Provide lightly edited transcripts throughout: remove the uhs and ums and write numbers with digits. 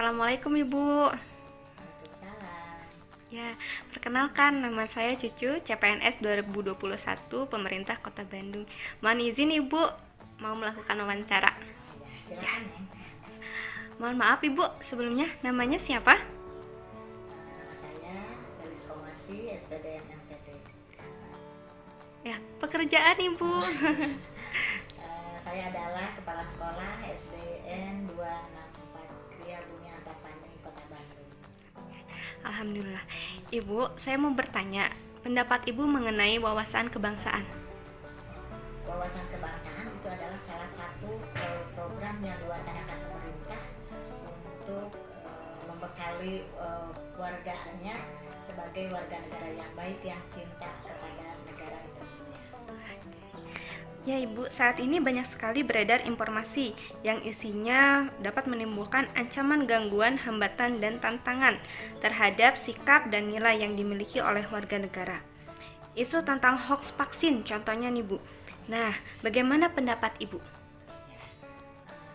Assalamualaikum Ibu. Waalaikumsalam. Ya, perkenalkan nama saya Cucu, CPNS 2021 Pemerintah Kota Bandung. Mohon izin Ibu mau melakukan wawancara. Ya, silakan Neng. Mohon maaf Ibu, sebelumnya namanya siapa? Nama saya Galis Komasi, SPDN MPT. Ya, pekerjaan Ibu. Saya adalah Kepala Sekolah SDN 264 Kriya Bumi Antapani, Kota Bandung. Alhamdulillah. Ibu, saya mau bertanya, pendapat Ibu mengenai wawasan kebangsaan. Wawasan kebangsaan itu adalah salah satu program yang diwacanakan pemerintah untuk membekali warganya sebagai warga negara yang baik yang cinta kepada negara Indonesia. Ya Ibu, saat ini banyak sekali beredar informasi yang isinya dapat menimbulkan ancaman gangguan, hambatan, dan tantangan terhadap sikap dan nilai yang dimiliki oleh warga negara. Isu tentang hoax vaksin contohnya nih Bu. Nah, bagaimana pendapat Ibu?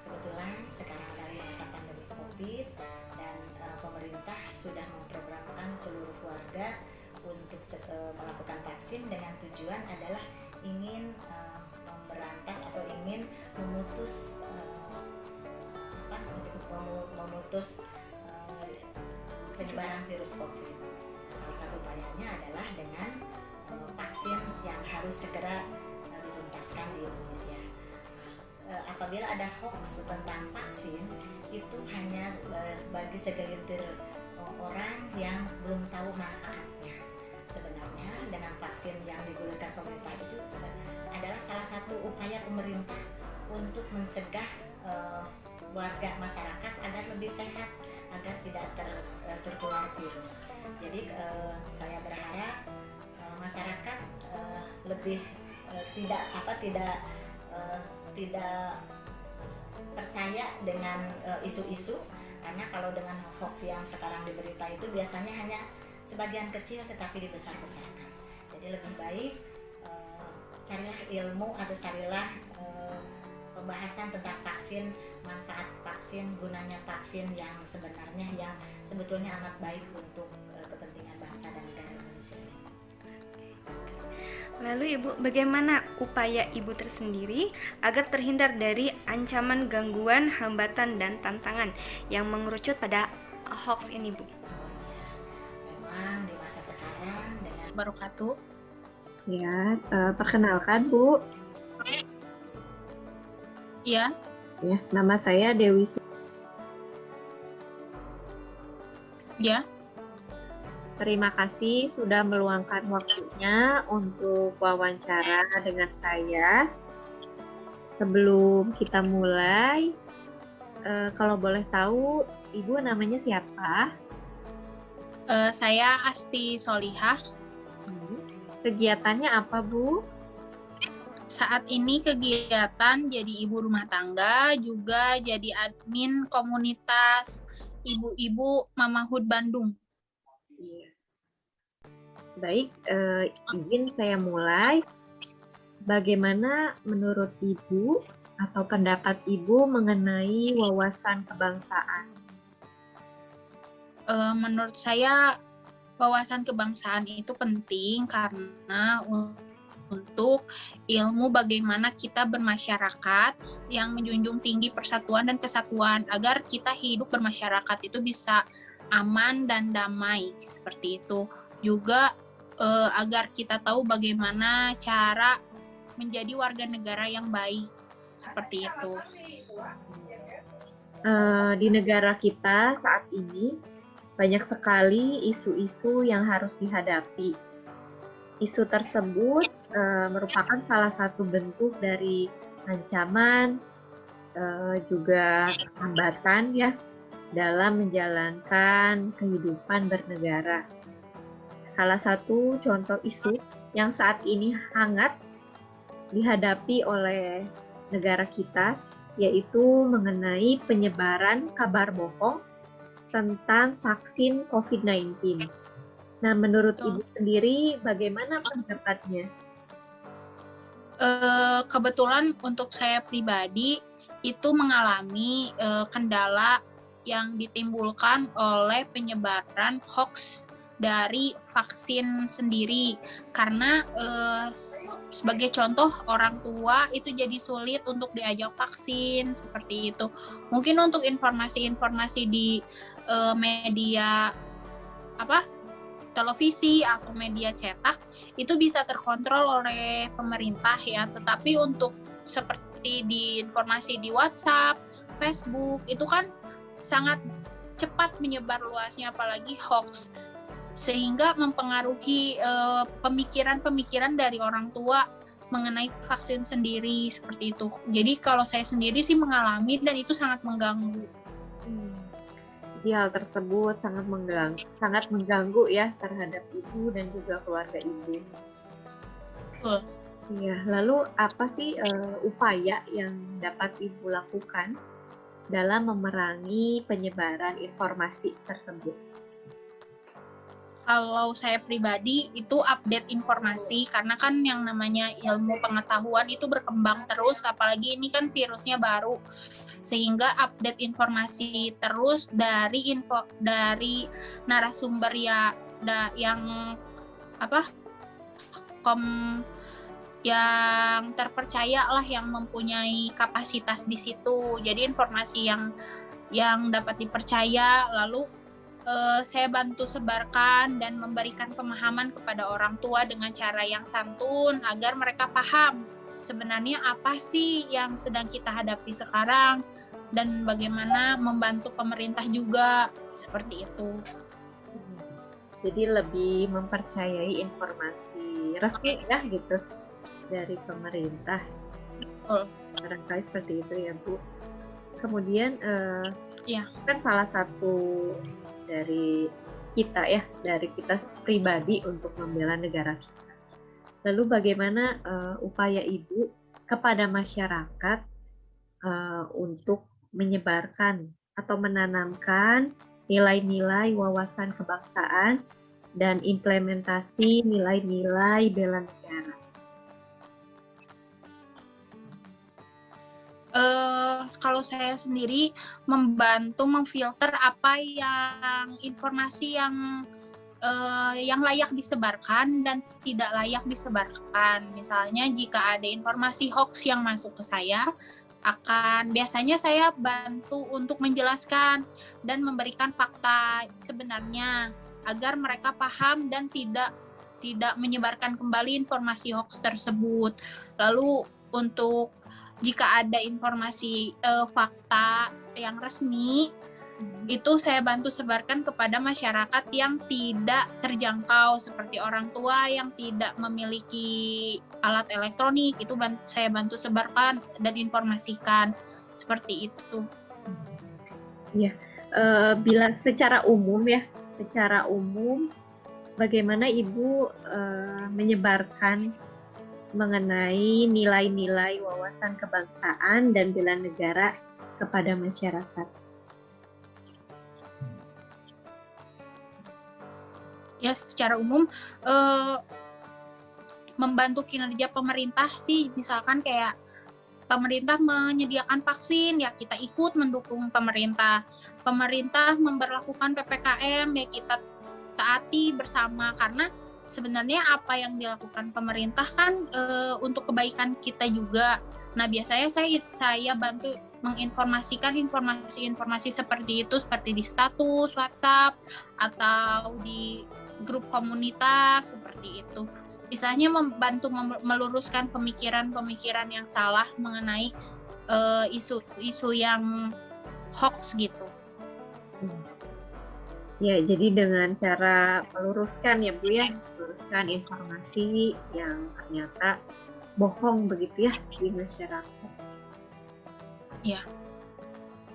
Kebetulan sekarang dari masa pandemi COVID dan pemerintah sudah memprogramkan seluruh warga untuk melakukan vaksin dengan tujuan adalah ingin memberantas atau ingin memutus memutus penyebaran virus COVID. Salah satu upayanya adalah dengan vaksin yang harus segera dituntaskan di Indonesia. Apabila ada hoax tentang vaksin, itu hanya bagi segelintir orang yang belum tahu manfaatnya. Sebenarnya dengan vaksin yang digulirkan pemerintah itu adalah salah satu upaya pemerintah untuk mencegah warga masyarakat agar lebih sehat, agar tidak tertular virus. Jadi saya berharap masyarakat lebih tidak percaya dengan isu-isu, karena kalau dengan hoax yang sekarang di berita itu biasanya hanya sebagian kecil tetapi dibesar-besarkan. Jadi lebih baik carilah ilmu atau carilah pembahasan tentang vaksin, manfaat vaksin, gunanya vaksin yang sebenarnya yang sebetulnya amat baik untuk kepentingan bangsa dan negara Indonesia ini. Lalu Ibu, bagaimana upaya Ibu tersendiri agar terhindar dari ancaman gangguan, hambatan, dan tantangan yang mengerucut pada hoax ini Bu? Memang di masa sekarang dengan Wabarakatuh. Ya, perkenalkan Bu. Ya, Ya, nama saya Dewi. ya. Terima kasih sudah meluangkan waktunya untuk wawancara dengan saya. Sebelum kita mulai, kalau boleh tahu, Ibu namanya siapa? Saya Asti Solihah. Kegiatannya apa, Bu? Saat ini kegiatan jadi ibu rumah tangga, juga jadi admin komunitas ibu-ibu Mamahud Bandung. Iya. Baik, izin saya mulai. Bagaimana menurut Ibu atau pendapat Ibu mengenai wawasan kebangsaan? Menurut saya wawasan kebangsaan itu penting karena untuk ilmu bagaimana kita bermasyarakat yang menjunjung tinggi persatuan dan kesatuan agar kita hidup bermasyarakat itu bisa aman dan damai seperti itu. Juga agar kita tahu bagaimana cara menjadi warga negara yang baik seperti itu. Di negara kita saat ini banyak sekali isu-isu yang harus dihadapi. Isu tersebut merupakan salah satu bentuk dari ancaman, juga hambatan ya dalam menjalankan kehidupan bernegara. Salah satu contoh isu yang saat ini hangat dihadapi oleh negara kita yaitu mengenai penyebaran kabar bohong tentang vaksin COVID-19. Nah, menurut Ibu sendiri bagaimana pendapatnya? Kebetulan untuk saya pribadi itu mengalami kendala yang ditimbulkan oleh penyebaran hoax dari vaksin sendiri. Karena sebagai contoh, orang tua itu jadi sulit untuk diajak vaksin seperti itu. Mungkin untuk informasi-informasi di media televisi atau media cetak itu bisa terkontrol oleh pemerintah ya, tetapi untuk seperti di informasi di WhatsApp, Facebook itu kan sangat cepat menyebar luasnya, apalagi hoax, sehingga mempengaruhi pemikiran-pemikiran dari orang tua mengenai vaksin sendiri seperti itu. Jadi kalau saya sendiri sih mengalami dan itu sangat mengganggu. Jadi hal tersebut sangat mengganggu ya terhadap ibu dan juga keluarga ibu. Betul. Iya, lalu apa sih upaya yang dapat ibu lakukan dalam memerangi penyebaran informasi tersebut? Kalau saya pribadi itu update informasi, karena kan yang namanya ilmu pengetahuan itu berkembang terus, apalagi ini kan virusnya baru, sehingga update informasi terus dari narasumber yang yang terpercaya lah, yang mempunyai kapasitas di situ. Jadi informasi yang dapat dipercaya, lalu saya bantu sebarkan dan memberikan pemahaman kepada orang tua dengan cara yang santun agar mereka paham sebenarnya apa sih yang sedang kita hadapi sekarang dan bagaimana membantu pemerintah juga, seperti itu. Jadi lebih mempercayai informasi resmi ya gitu dari pemerintah. Betul. Barangkali seperti itu ya Bu. Kemudian Iya. kan salah satu dari kita pribadi untuk membela negara kita. Lalu bagaimana upaya Ibu kepada masyarakat untuk menyebarkan atau menanamkan nilai-nilai wawasan kebangsaan dan implementasi nilai-nilai bela negara? Kalau saya sendiri membantu memfilter apa yang informasi yang layak disebarkan dan tidak layak disebarkan. Misalnya jika ada informasi hoax yang masuk ke saya, biasanya saya bantu untuk menjelaskan dan memberikan fakta sebenarnya agar mereka paham dan tidak menyebarkan kembali informasi hoax tersebut. Lalu untuk jika ada informasi fakta yang resmi, itu saya bantu sebarkan kepada masyarakat yang tidak terjangkau, seperti orang tua yang tidak memiliki alat elektronik, itu saya bantu sebarkan dan informasikan, seperti itu. Ya, bila secara umum bagaimana Ibu menyebarkan mengenai nilai-nilai wawasan kebangsaan dan bela negara kepada masyarakat? Ya, secara umum membantu kinerja pemerintah sih, misalkan kayak pemerintah menyediakan vaksin, ya kita ikut mendukung pemerintah. Pemerintah memberlakukan PPKM, ya kita taati bersama, karena sebenarnya apa yang dilakukan pemerintah kan untuk kebaikan kita juga. Nah, biasanya saya bantu menginformasikan informasi-informasi seperti itu, seperti di status WhatsApp atau di grup komunitas, seperti itu. Istilahnya membantu meluruskan pemikiran-pemikiran yang salah mengenai isu-isu yang hoax gitu. Ya, jadi dengan cara meluruskan ya Bu ya, meluruskan informasi yang ternyata bohong begitu ya di masyarakat. Ya.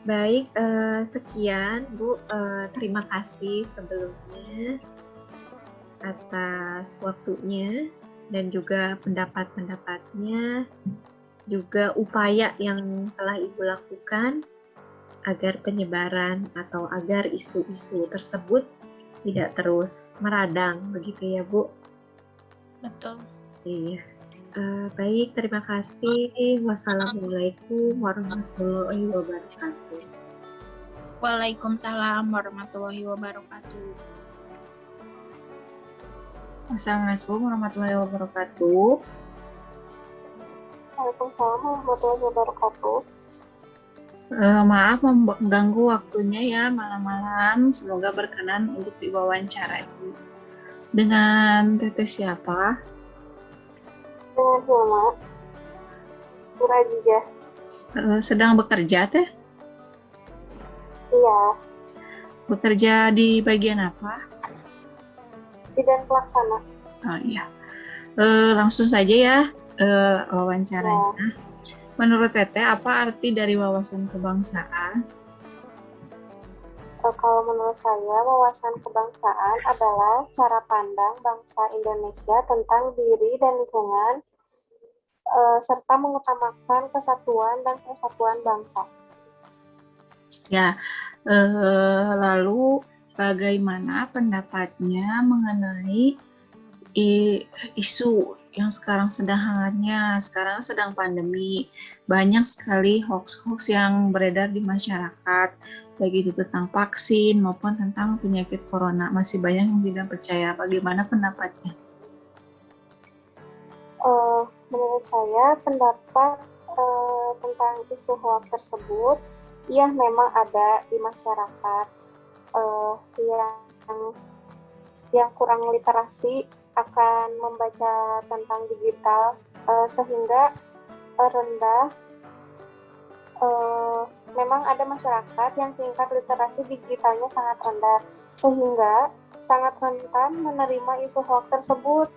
Baik, sekian Bu, terima kasih sebelumnya atas waktunya dan juga pendapat-pendapatnya, juga upaya yang telah Ibu lakukan agar penyebaran atau agar isu-isu tersebut tidak terus meradang, begitu ya Bu? Betul. Iya. Baik, terima kasih. Wassalamualaikum warahmatullahi wabarakatuh. Waalaikumsalam warahmatullahi wabarakatuh. Assalamualaikum warahmatullahi wabarakatuh. Waalaikumsalam warahmatullahi wabarakatuh. Maaf mengganggu waktunya ya malam-malam. Semoga berkenan untuk diwawancara. Dengan Teteh siapa? Dengan Hilma Nurajijah. Sedang bekerja Teh? Iya, Bekerja di bagian apa? Bidan Pelaksana. Oh iya. Langsung saja ya wawancaranya. Menurut Teteh, apa arti dari wawasan kebangsaan? Kalau menurut saya, wawasan kebangsaan adalah cara pandang bangsa Indonesia tentang diri dan lingkungan, serta mengutamakan kesatuan dan persatuan bangsa. Ya, lalu bagaimana pendapatnya mengenai isu yang sekarang sedang hangatnya, sekarang sedang pandemi, banyak sekali hoax-hoax yang beredar di masyarakat, baik itu tentang vaksin maupun tentang penyakit corona, masih banyak yang tidak percaya. Bagaimana pendapatnya? Menurut saya, pendapat tentang isu hoax tersebut, ya memang ada di masyarakat yang kurang literasi akan membaca tentang digital, sehingga rendah. Memang ada masyarakat yang tingkat literasi digitalnya sangat rendah, sehingga sangat rentan menerima isu hoax tersebut.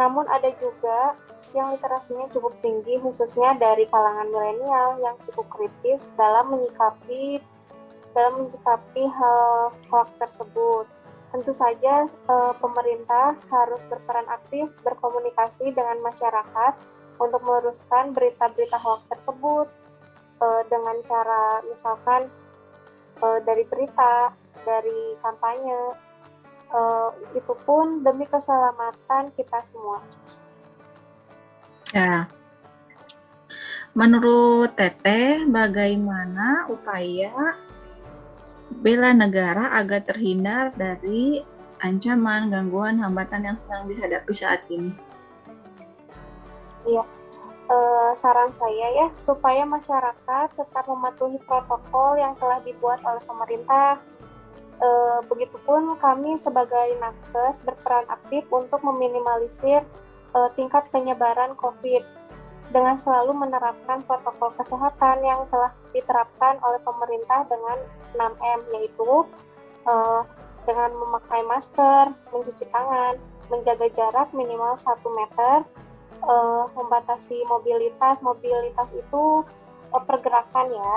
Namun ada juga yang literasinya cukup tinggi, khususnya dari kalangan milenial yang cukup kritis dalam menyikapi hal hoax tersebut. Tentu saja pemerintah harus berperan aktif berkomunikasi dengan masyarakat untuk meluruskan berita-berita hoax tersebut dengan cara misalkan dari berita, dari kampanye, itu pun demi keselamatan kita semua. Ya, menurut Teteh, bagaimana upaya bela negara agar terhindar dari ancaman, gangguan, hambatan yang sedang dihadapi saat ini? Iya, saran saya ya, supaya masyarakat tetap mematuhi protokol yang telah dibuat oleh pemerintah. Begitupun kami sebagai nakes berperan aktif untuk meminimalisir tingkat penyebaran COVID dengan selalu menerapkan protokol kesehatan yang telah diterapkan oleh pemerintah dengan 6M, yaitu dengan memakai masker, mencuci tangan, menjaga jarak minimal 1 meter, membatasi mobilitas itu pergerakan ya.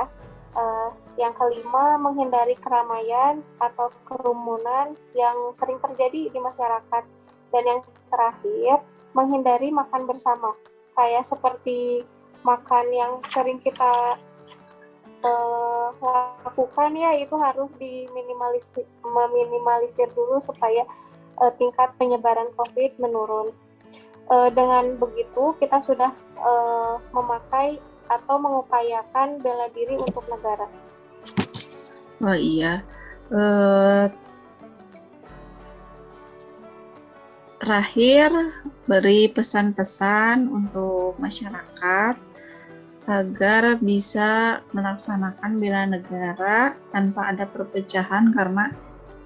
Yang kelima, menghindari keramaian atau kerumunan yang sering terjadi di masyarakat. Dan yang terakhir, menghindari makan bersama. Kayak seperti makan yang sering kita lakukan ya, itu harus meminimalisir dulu supaya tingkat penyebaran COVID menurun. Dengan begitu kita sudah memakai atau mengupayakan bela diri untuk negara. Oh iya, terakhir beri pesan-pesan untuk masyarakat agar bisa melaksanakan bela negara tanpa ada perpecahan karena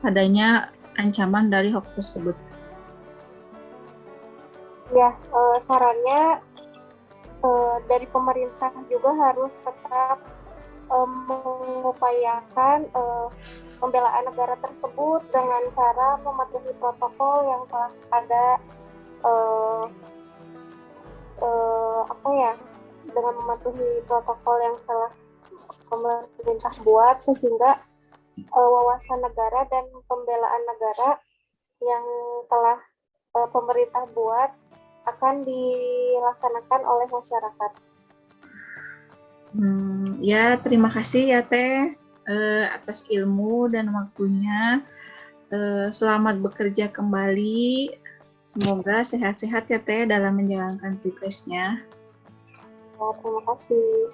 adanya ancaman dari hoax tersebut. Ya, sarannya dari pemerintah juga harus tetap mengupayakan pembelaan negara tersebut dengan cara mematuhi protokol yang telah ada, dengan mematuhi protokol yang telah pemerintah buat, sehingga wawasan negara dan pembelaan negara yang telah pemerintah buat akan dilaksanakan oleh masyarakat. Ya, terima kasih ya Teh atas ilmu dan waktunya. Selamat bekerja kembali. Semoga sehat-sehat ya Teh dalam menjalankan tugasnya. Ya, terima kasih.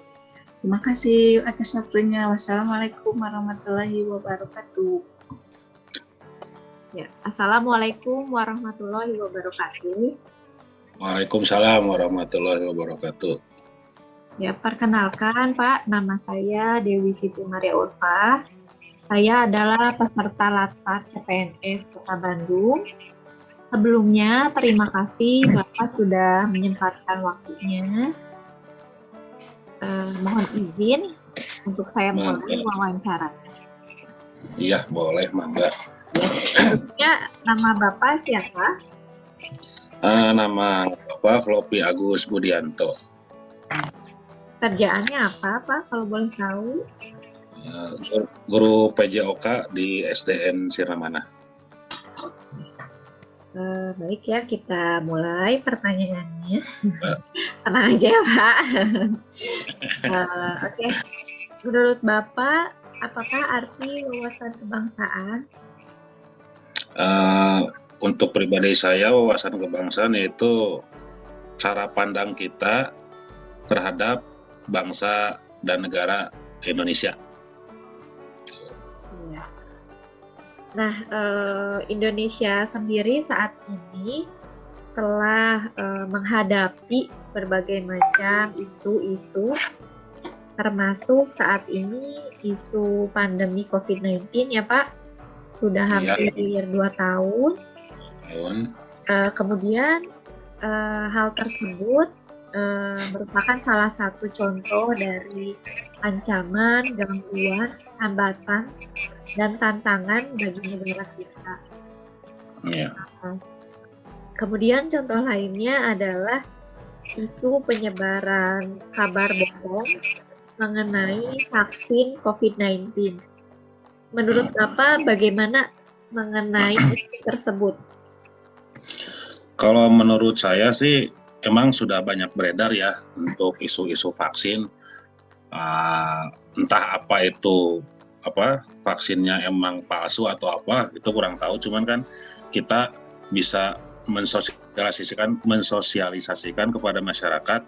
Terima kasih atas waktunya. Wassalamualaikum warahmatullahi wabarakatuh. Ya, Assalamualaikum warahmatullahi wabarakatuh. Waalaikumsalam warahmatullahi wabarakatuh. Ya, perkenalkan Pak, nama saya Dewi Siti Maria Ulfa. Saya adalah peserta Latsar CPNS Kota Bandung. Sebelumnya, terima kasih Bapak sudah menyempatkan waktunya. Mohon izin untuk saya mulai wawancara. Iya, boleh, mangga. Ya, nama Bapak siapa? Nama Bapak Flopi Agus Budianto. Kerjaannya apa, Pak, kalau boleh tahu? Guru PJOK di SDN Siramana. Baik ya, kita mulai pertanyaannya. Tenang aja ya, Pak. Oke. Menurut Bapak, apakah arti wawasan kebangsaan? Untuk pribadi saya, wawasan kebangsaan yaitu cara pandang kita terhadap bangsa dan negara Indonesia. Iya. Nah, Indonesia sendiri saat ini telah menghadapi berbagai macam isu-isu, termasuk saat ini isu pandemi COVID-19 ya Pak, sudah hampir 2 tahun. Kemudian hal tersebut merupakan salah satu contoh dari ancaman, gangguan, hambatan, dan tantangan bagi negara kita. Yeah. Kemudian contoh lainnya adalah isu penyebaran kabar bohong mengenai vaksin COVID-19. Menurut Bapak bagaimana mengenai isu tersebut? Kalau menurut saya sih emang sudah banyak beredar ya untuk isu-isu vaksin. Entah apa itu vaksinnya emang palsu atau apa, itu kurang tahu. Cuman kan kita bisa mensosialisasikan kepada masyarakat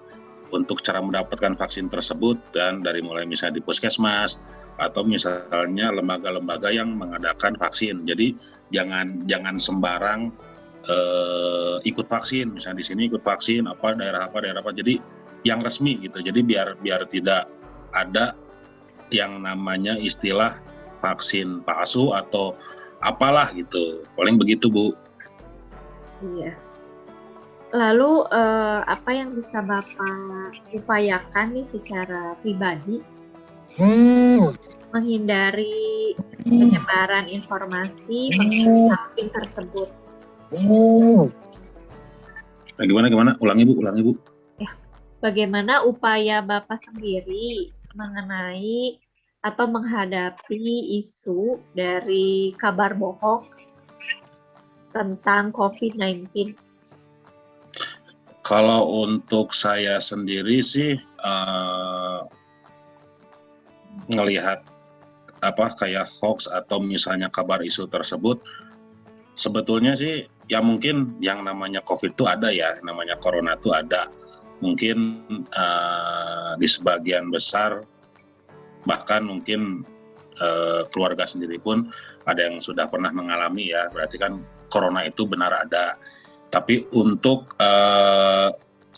untuk cara mendapatkan vaksin tersebut, dan dari mulai misalnya di puskesmas atau misalnya lembaga-lembaga yang mengadakan vaksin. Jadi jangan sembarang ikut vaksin, misalnya di sini ikut vaksin daerah apa. Jadi yang resmi gitu. Jadi biar tidak ada yang namanya istilah vaksin palsu atau apalah gitu. Paling begitu, Bu. Iya. Lalu apa yang bisa Bapak upayakan nih secara pribadi menghindari penyebaran informasi mengenai vaksin tersebut? Gimana? Ulangi Bu. Ya. Bagaimana upaya Bapak sendiri mengenai atau menghadapi isu dari kabar bohong tentang COVID-19? Kalau untuk saya sendiri sih ngelihat kayak hoax atau misalnya kabar isu tersebut, sebetulnya sih ya mungkin yang namanya COVID itu ada ya, namanya corona itu ada. Mungkin di sebagian besar bahkan mungkin keluarga sendiri pun ada yang sudah pernah mengalami ya, berarti kan corona itu benar ada. Tapi untuk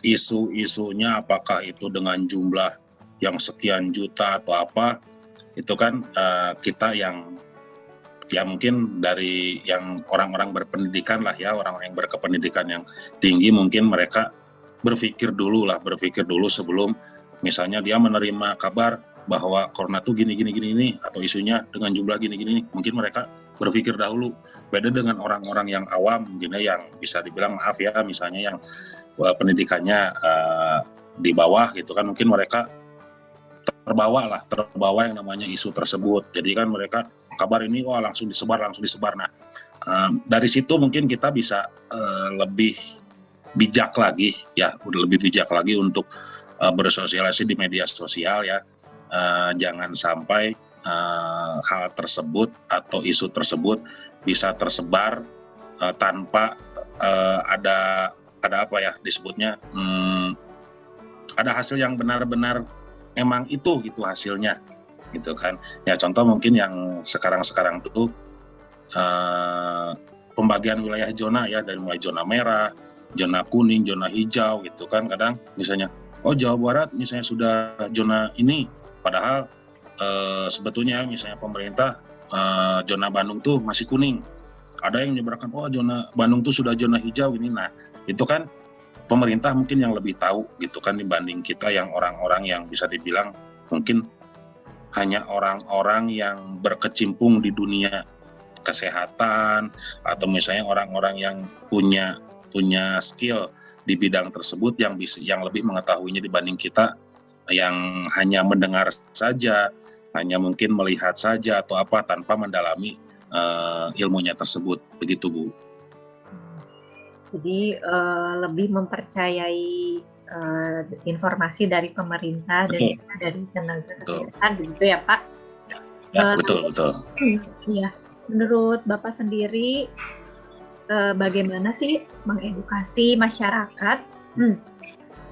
isu-isunya apakah itu dengan jumlah yang sekian juta atau apa, itu kan kita yang ya mungkin dari yang orang-orang berpendidikan lah ya, orang-orang yang berkependidikan yang tinggi, mungkin mereka berpikir dulu sebelum misalnya dia menerima kabar bahwa corona tuh gini atau isunya dengan jumlah gini, mungkin mereka berpikir dahulu. Beda dengan orang-orang yang awam gini, yang bisa dibilang maaf ya, misalnya yang pendidikannya di bawah gitu kan, mungkin mereka terbawa yang namanya isu tersebut. Jadi kan mereka kabar ini langsung disebar. Nah, dari situ mungkin kita bisa lebih bijak lagi untuk bersosialisasi di media sosial ya. Jangan sampai hal tersebut atau isu tersebut bisa tersebar tanpa ada apa ya disebutnya, ada hasil yang benar-benar emang itu gitu hasilnya gitu kan. Ya contoh mungkin yang sekarang tuh pembagian wilayah zona ya, dari mulai zona merah, zona kuning, zona hijau gitu kan. Kadang misalnya Jawa Barat misalnya sudah zona ini, padahal sebetulnya misalnya pemerintah zona Bandung tuh masih kuning. Ada yang menyebarkan zona Bandung tuh sudah zona hijau ini. Nah, itu kan pemerintah mungkin yang lebih tahu gitu kan dibanding kita yang orang-orang yang bisa dibilang mungkin hanya orang-orang yang berkecimpung di dunia kesehatan, atau misalnya orang-orang yang punya skill di bidang tersebut yang lebih mengetahuinya dibanding kita yang hanya mendengar saja, hanya mungkin melihat saja atau apa tanpa mendalami ilmunya tersebut, begitu Bu. Jadi lebih mempercayai informasi dari pemerintah dan juga dari tenaga kesehatan, begitu ya Pak? Ya, betul. Iya. Menurut Bapak sendiri, bagaimana sih mengedukasi masyarakat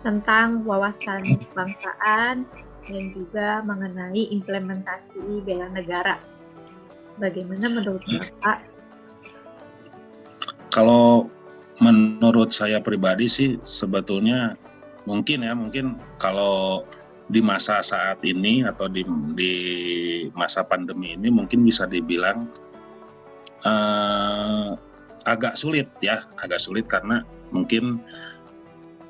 tentang wawasan kebangsaan dan juga mengenai implementasi bela negara? Bagaimana menurut Bapak? Kalau menurut saya pribadi sih sebetulnya mungkin kalau di masa saat ini atau di masa pandemi ini mungkin bisa dibilang agak sulit karena mungkin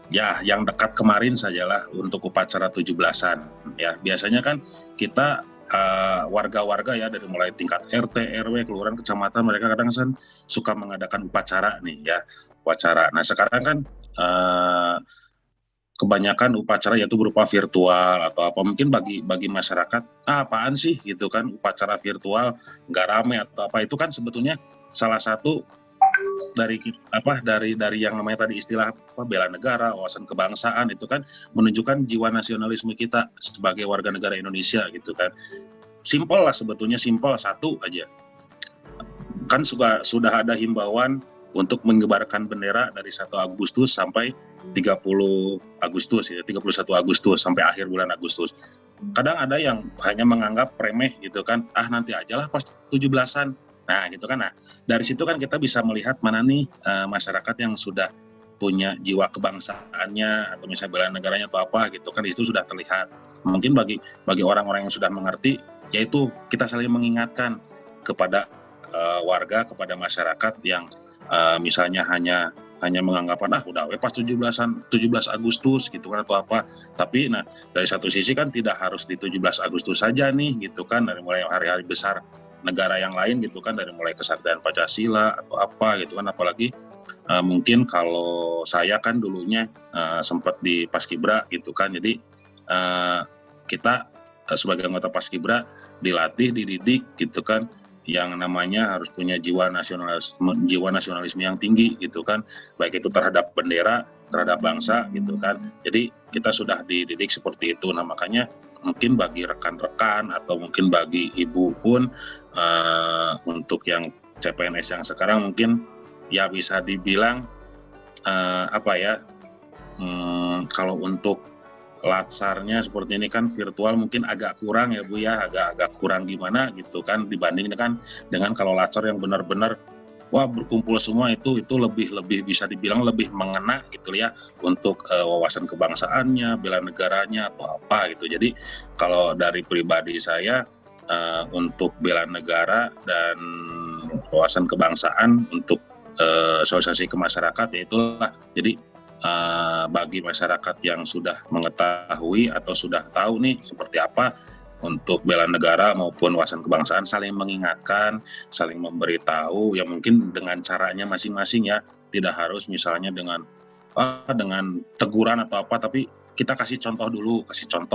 ya yang dekat kemarin sajalah untuk upacara 17-an ya. Biasanya kan kita warga-warga ya dari mulai tingkat RT, RW, kelurahan, kecamatan, mereka kadang kan suka mengadakan upacara nih ya, upacara. Nah sekarang kan kebanyakan upacara yaitu berupa virtual atau apa, mungkin bagi masyarakat apaan sih gitu kan upacara virtual nggak rame atau apa, itu kan sebetulnya salah satu dari yang namanya tadi istilah bela negara, wawasan kebangsaan, itu kan menunjukkan jiwa nasionalisme kita sebagai warga negara Indonesia gitu kan. Simpel lah sebetulnya, satu aja. Kan sudah ada himbauan untuk mengibarkan bendera dari 1 Agustus sampai 30 Agustus ya, 31 Agustus sampai akhir bulan Agustus. Kadang ada yang hanya menganggap remeh gitu kan, nanti ajalah pas 17-an. Nah gitu kan, dari situ kan kita bisa melihat mana nih masyarakat yang sudah punya jiwa kebangsaannya atau misalnya bela negaranya atau apa gitu kan, di situ sudah terlihat. Mungkin bagi orang-orang yang sudah mengerti, yaitu kita saling mengingatkan kepada warga, kepada masyarakat yang misalnya hanya menganggapan udah pas 17 Agustus gitu kan atau apa. Tapi dari satu sisi kan tidak harus di 17 Agustus saja nih gitu kan, dari mulai hari-hari besar negara yang lain gitu kan, dari mulai kesaktian Pancasila atau apa gitu kan. Apalagi mungkin kalau saya kan dulunya sempat di Paskibra gitu kan, jadi kita sebagai anggota Paskibra dilatih, dididik gitu kan, yang namanya harus punya jiwa nasionalisme yang tinggi gitu kan, baik itu terhadap bendera, terhadap bangsa gitu kan. Jadi kita sudah dididik seperti itu. Nah makanya mungkin bagi rekan-rekan atau mungkin bagi ibu pun untuk yang CPNS yang sekarang mungkin ya bisa dibilang kalau untuk latsarnya seperti ini kan virtual mungkin agak kurang ya Bu ya, agak kurang gimana gitu kan, dibanding kan dengan kalau latsar yang benar-benar berkumpul semua, itu lebih bisa dibilang lebih mengena gitu ya untuk wawasan kebangsaannya, bela negaranya atau apa gitu. Jadi kalau dari pribadi saya untuk bela negara dan wawasan kebangsaan untuk sosialisasi ke masyarakat, ya itulah. Jadi bagi masyarakat yang sudah mengetahui atau sudah tahu nih seperti apa untuk bela negara maupun wawasan kebangsaan, saling mengingatkan, saling memberitahu ya, mungkin dengan caranya masing-masing ya, tidak harus misalnya dengan teguran atau apa, tapi kita kasih contoh dulu,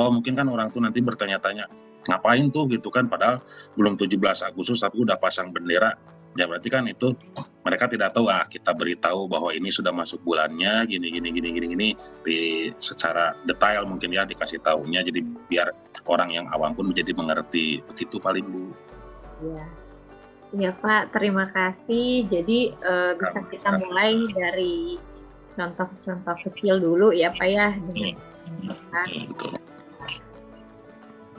mungkin kan orang tuh nanti bertanya-tanya ngapain tuh gitu kan, padahal belum 17 Agustus tapi udah pasang bendera. Ya berarti kan itu mereka tidak tahu, kita beritahu bahwa ini sudah masuk bulannya gini secara detail mungkin ya, dikasih tahunya, jadi biar orang yang awam pun menjadi mengerti, begitu paling Bu. Ya Pak, terima kasih. Jadi bisa kita mulai dari contoh-contoh kecil dulu ya Pak ya, dengan Betul.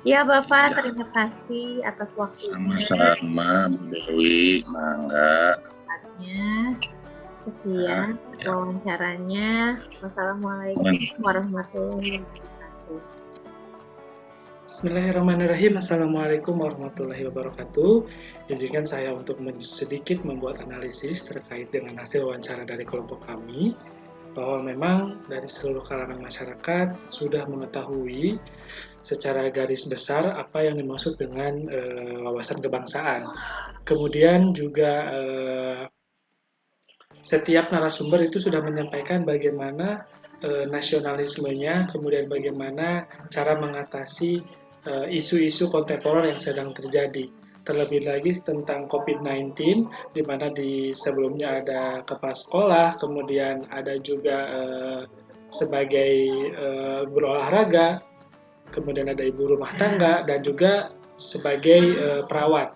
Ya Bapak, terima kasih atas waktunya. Sama-sama Bu Dewi, mangga. Sekian wawancaranya. Wassalamualaikum warahmatullahi wabarakatuh. Bismillahirrahmanirrahim. Assalamualaikum warahmatullahi wabarakatuh. Izinkan saya untuk sedikit membuat analisis terkait dengan hasil wawancara dari kelompok kami, bahwa memang dari seluruh kalangan masyarakat sudah mengetahui secara garis besar apa yang dimaksud dengan wawasan kebangsaan. Kemudian juga setiap narasumber itu sudah menyampaikan bagaimana nasionalismenya, kemudian bagaimana cara mengatasi isu-isu kontemporer yang sedang terjadi. Terlebih lagi tentang COVID-19, di mana di sebelumnya ada kepala sekolah, kemudian ada juga sebagai berolahraga, kemudian ada ibu rumah tangga, dan juga sebagai perawat.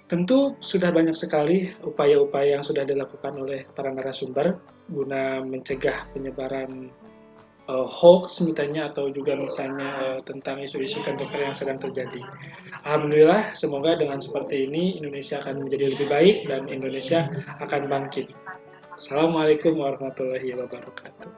Tentu sudah banyak sekali upaya-upaya yang sudah dilakukan oleh para narasumber guna mencegah penyebaran hoax misalnya, atau juga misalnya tentang isu-isu kontemporer yang sedang terjadi. Alhamdulillah, semoga dengan seperti ini Indonesia akan menjadi lebih baik dan Indonesia akan bangkit. Assalamualaikum warahmatullahi wabarakatuh.